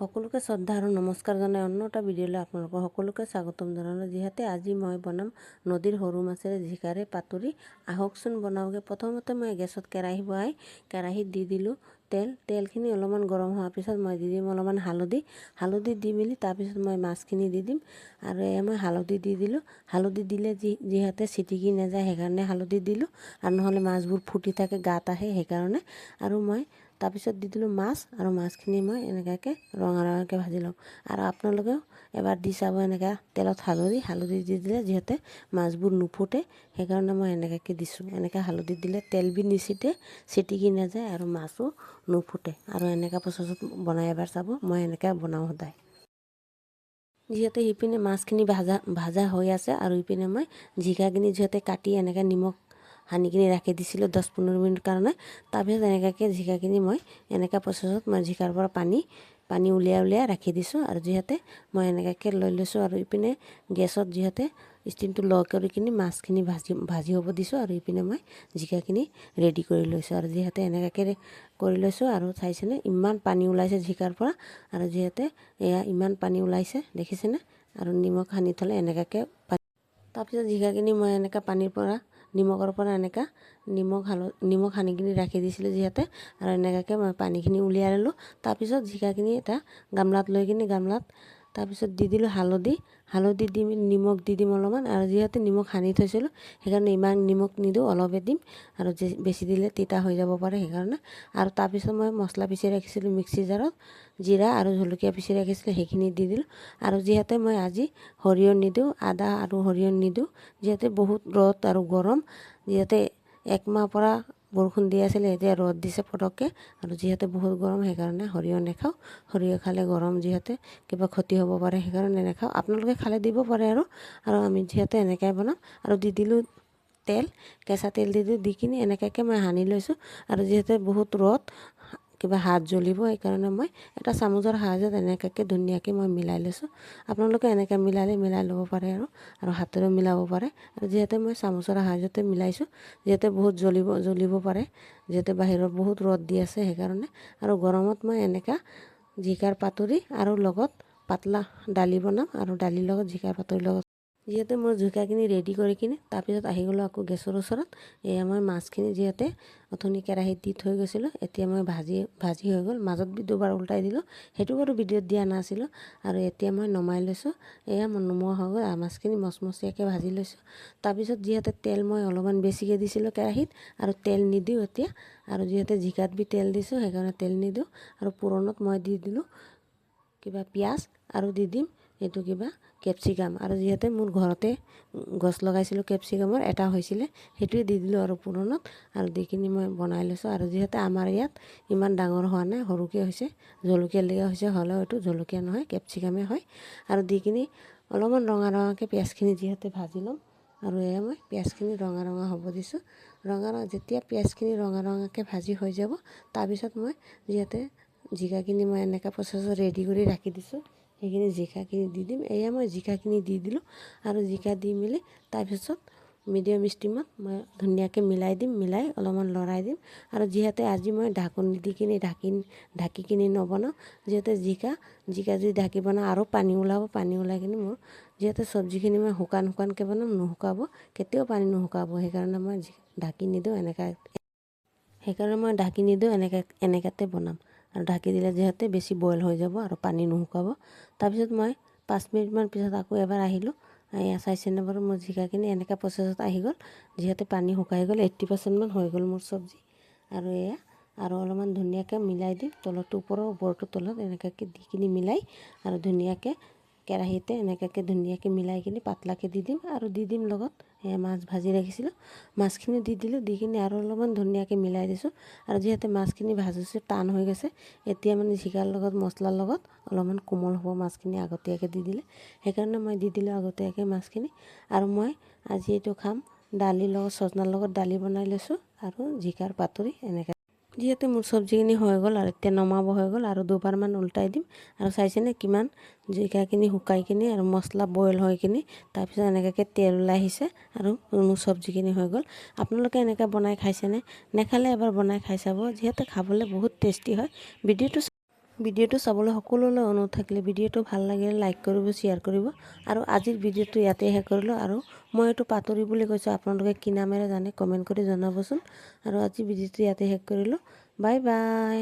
সকলোকে শ্ৰদ্ধা আৰু নমস্কাৰ জনাই অন্য এটা ভিডিঅ'লৈ আপোনালোকক সকলোকে স্বাগতম জনালোঁ। যিহেতু আজি মই বনাম নদীৰ সৰু মাছেৰে জিকাৰে পাতুৰি। আহকচোন বনাওঁগৈ। প্ৰথমতে মই গেছত কেৰাহী বহাই কেৰাহীত দি দিলোঁ তেলখিনি অলপমান গৰম হোৱাৰ পিছত মই দি দিম অলপমান হালধি দি মেলি তাৰপিছত মই মাছখিনি দি দিম আৰু মই হালধি দি দিলোঁ। হালধি দিলে যিহেতু ছিটিকি নাযায় সেইকাৰণে হালধি দিলোঁ, আৰু নহ'লে মাছবোৰ ফুটি থাকে গাত আহে সেইকাৰণে। আৰু মই তাৰপিছত দি দিলোঁ মাছ, আৰু মাছখিনি মই এনেকুৱাকৈ ৰঙাকৈ ভাজি লওঁ। আৰু আপোনালোকেও এবাৰ দি চাব, এনেকৈ তেলত হালধি দি দিলে যিহেতু মাছবোৰ নুফুটে সেইকাৰণে মই এনেকুৱাকৈ দিছোঁ। এনেকৈ হালধি দিলে তেল বি ছিটিকি নাযায় আৰু মাছো নুফুটে। আৰু এনেকুৱা প্ৰচেছত বনাই এবাৰ চাব, মই এনেকৈ বনাওঁ সদায়। যিহেতু ইপিনে মাছখিনি ভাজা হৈ আছে আৰু ইপিনে মই জিকাখিনি যিহেতু কাটি এনেকৈ নিমখ সানি কিনি ৰাখি দিছিলোঁ 10-15 মিনিট কাৰণে। তাৰপিছত এনেকুৱাকৈ জিকাখিনি মই এনেকুৱা প্ৰচেছত মই জিকাৰ পৰা পানী উলিয়াই ৰাখি দিছোঁ। আৰু যিহেতু মই এনেকুৱাকৈ লৈ লৈছোঁ আৰু ইপিনে গেছত যিহেতু ষ্টিমটো ল' কৰি কিনি মাছখিনি ভাজি হ'ব দিছোঁ, আৰু ইপিনে মই জিকাখিনি ৰেডি কৰি লৈছোঁ। আৰু যিহেতু এনেকুৱাকৈ কৰি লৈছোঁ আৰু চাইছেনে ইমান পানী ওলাইছে জিকাৰ পৰা, আৰু যিহেতু এয়া ইমান পানী ওলাইছে দেখিছেনে। আৰু নিমখ সানি থ'লে এনেকুৱাকৈ তাৰপিছত জিকাখিনি মই এনেকুৱা নিমখৰ পৰা এনেকুৱা নিমখ সানি কিনি ৰাখি দিছিলোঁ যিহেতু, আৰু এনেকুৱাকৈ মই পানীখিনি উলিয়াই ল'লোঁ। তাৰপিছত জিকাখিনি এটা গামলাত লৈ কিনি তাৰপিছত দি দিলোঁ হালধি দি নিমখ দি দিম অলপমান। আৰু যিহেতু নিমখ সানি থৈছিলোঁ সেইকাৰণে ইমান নিমখ নিদিওঁ, অলপে দিম, আৰু বেছি দিলে তিতা হৈ যাব পাৰে সেইকাৰণে। আৰু তাৰপিছত মই মছলা পিচি ৰাখিছিলোঁ মিক্সি জাৰত, জিৰা আৰু জলকীয়া পিচি ৰাখিছিলোঁ সেইখিনি দি দিলোঁ। আৰু যিহেতু মই আজি সৰিয়হ নিদিওঁ, আদা আৰু সৰিয়হ নিদিওঁ, যিহেতু বহুত ৰ'দ আৰু গৰম। যিহেতু একমাহৰ পৰা বৰষুণ দি আছিলে, এতিয়া ৰ'দ দিছে পটককৈ, আৰু যিহেতু বহুত গৰম সেইকাৰণে সৰিয়হ নাখাওঁ। সৰিয়হ খালে গৰম যিহেতু কিবা ক্ষতি হ'ব পাৰে সেইকাৰণে নাখাওঁ। আপোনালোকে খালে দিব পাৰে আৰু আমি যিহেতু এনেকৈ বনাম। আৰু দি দিলোঁ কেঁচা তেল দি কিনি এনেকুৱাকৈ মই সানি লৈছোঁ। আৰু যিহেতু বহুত ৰ'দ কিবা হাত জ্বলিব সেইকাৰণে মই এটা চামুচৰ সাহায্যত এনেকুৱাকৈ ধুনীয়াকৈ মই মিলাই লৈছোঁ। আপোনালোকে এনেকৈ মিলাই ল'ব পাৰে আৰু হাতেৰেও মিলাব পাৰে। আৰু যিহেতু মই চামুচৰ সাহায্যতে মিলাইছোঁ, যিহেতু বহুত জ্বলিব পাৰে, যিহেতু বাহিৰত বহুত ৰ'দ দি আছে সেইকাৰণে। আৰু গৰমত মই এনেকুৱা জিকাৰ পাতুৰি আৰু লগত পাতলা দালি বনাম, আৰু দালিৰ লগত জিকাৰ পাতুৰিৰ লগত। যিহেতু মই জিকাখিনি ৰেডি কৰি কিনি তাৰপিছত আহি গ'লোঁ আকৌ গেছৰ ওচৰত। এয়া মই মাছখিনি যিহেতু অথনি কেৰাহীত দি থৈ গৈছিলোঁ, এতিয়া মই ভাজি হৈ গ'ল। মাজত দুবাৰ উল্টাই দিলোঁ, সেইটো বাৰু ভিডিঅ'ত দিয়া নাছিলোঁ। আৰু এতিয়া মই নমাই লৈছোঁ। এয়া মই নমোৱা হৈ গ'ল, মাছখিনি মচমচীয়াকৈ ভাজি লৈছোঁ। তাৰপিছত যিহেতু তেল মই অলপমান বেছিকৈ দিছিলোঁ কেৰাহীত, আৰু তেল নিদিওঁ এতিয়া। আৰু যিহেতু জিকাত তেল দিছোঁ সেইকাৰণে তেল নিদিওঁ। আৰু পুৰণত মই দি দিলোঁ কিবা পিঁয়াজ, আৰু দি দিম এইটো কিবা কেপচিকাম। আৰু যিহেতু মোৰ ঘৰতে গছ লগাইছিলোঁ কেপচিকামৰ, এটা হৈছিলে সেইটোৱে দি দিলোঁ আৰু পুৰণত। আৰু দি কিনি মই বনাই লৈছোঁ। আৰু যিহেতু আমাৰ ইয়াত ইমান ডাঙৰ হোৱা নাই, সৰুকৈ হৈছে, জলকীয়া লগা হৈছে, হ'লেও এইটো জলকীয়া নহয় কেপচিকামে হয়। আৰু দি কিনি অলপমান ৰঙাকৈ পিঁয়াজখিনি যিহেতু ভাজি ল'ম। আৰু এয়া মই পিঁয়াজখিনি ৰঙা হ'ব দিছোঁ। যেতিয়া পিঁয়াজখিনি ৰঙাকৈ ভাজি হৈ যাব, তাৰপিছত মই যিহেতু জিকাখিনি মই এনেকুৱা প্ৰচেছত ৰেডি কৰি ৰাখি দিছোঁ সেইখিনি জিকাখিনি দি দিম। এয়া মই জিকাখিনি দি দিলোঁ। আৰু জিকা দি মেলি তাৰপিছত মিডিয়াম ষ্টিমত মই ধুনীয়াকৈ মিলাই অলপমান লৰাই দিম। আৰু যিহেতু আজি মই ঢাকোন দি কিনি ঢাকি কিনি নবনাওঁ, যিহেতু জিকা যদি ঢাকি বনাওঁ আৰু পানী ওলাই কিনি মোৰ যিহেতু চব্জিখিনি মই শুকানকৈ বনাম, নুশুকাব, কেতিয়াও পানী নুশুকাব, সেইকাৰণে মই ঢাকি নিদিওঁ। এনেকুৱাতে বনাম। আৰু ঢাকি দিলে যিহেতু বেছি বইল হৈ যাব আৰু পানী নুশুকাব। তাৰপিছত মই 5 মিনিটমান পিছত আকৌ এবাৰ আহিলোঁ। এয়া চাইছেনে বাৰু মোৰ জিকাখিনি এনেকুৱা প্ৰচেছত আহি গ'ল। যিহেতু পানী শুকাই গ'ল, 80% হৈ গ'ল মোৰ চব্জি। আৰু এয়া আৰু অলপমান ধুনীয়াকৈ মিলাই দিম, তলৰটো ওপৰৰ ওপৰটো তলত এনেকুৱাকৈ দি কিনি মিলাই, আৰু ধুনীয়াকৈ কেৰাহীতে এনেকুৱাকৈ ধুনীয়াকৈ মিলাই কিনি পাতলাকৈ দি দিম। আৰু দি দিম লগত মাছ ভাজি ৰাখিছিলোঁ, মাছখিনি দি দিলোঁ। দি কিনি আৰু অলপমান ধুনীয়াকৈ মিলাই দিছোঁ। আৰু যিহেতু মাছখিনি ভাজিছোঁ টান হৈ গৈছে, এতিয়া মানে জিকাৰ লগত মছলাৰ লগত অলপমান কোমল হ'ব মাছখিনি আগতীয়াকৈ দি দিলে, সেইকাৰণে মই দি দিলোঁ আগতীয়াকৈ মাছখিনি। আৰু মই আজি এইটো খাম দালিৰ লগত, চজনাৰ লগত দালি বনাই লৈছোঁ, আৰু জিকাৰ পাতুৰি এনেকৈ। যিহেতু মোৰ চব্জিখিনি হৈ গ'ল আৰু এতিয়া নমাব হৈ গ'ল, আৰু দুবাৰমান উল্টাই দিম। আৰু চাইছেনে কিমান জিকাখিনি শুকাই কিনি আৰু মছলা বইল হৈ কিনি তাৰপিছত এনেকুৱাকৈ তেল ওলাই আহিছে, আৰু মোৰ চব্জিখিনি হৈ গ'ল। আপোনালোকে এনেকৈ বনাই খাইছেনে? নেখালে এবাৰ বনাই খাই চাব, যিহেতু খাবলৈ বহুত টেষ্টি হয়। ভিডিঅ'টো ভিডিঅ'টো চাবলৈ সকলোলৈ অনুৰোধ থাকিলে ভিডিঅ'টো ভাল লাগিলে লাইক কৰিব, শ্বেয়াৰ কৰিব। আৰু আজিৰ ভিডিঅ'টো ইয়াতে শেষ কৰিলোঁ। আৰু মই এইটো পাতৰি বুলি কৈছোঁ, আপোনালোকে কি নামেৰে জানে কমেণ্ট কৰি জনাবচোন। আৰু আজি ভিডিঅ'টো ইয়াতে শেষ কৰিলোঁ। Bye bye.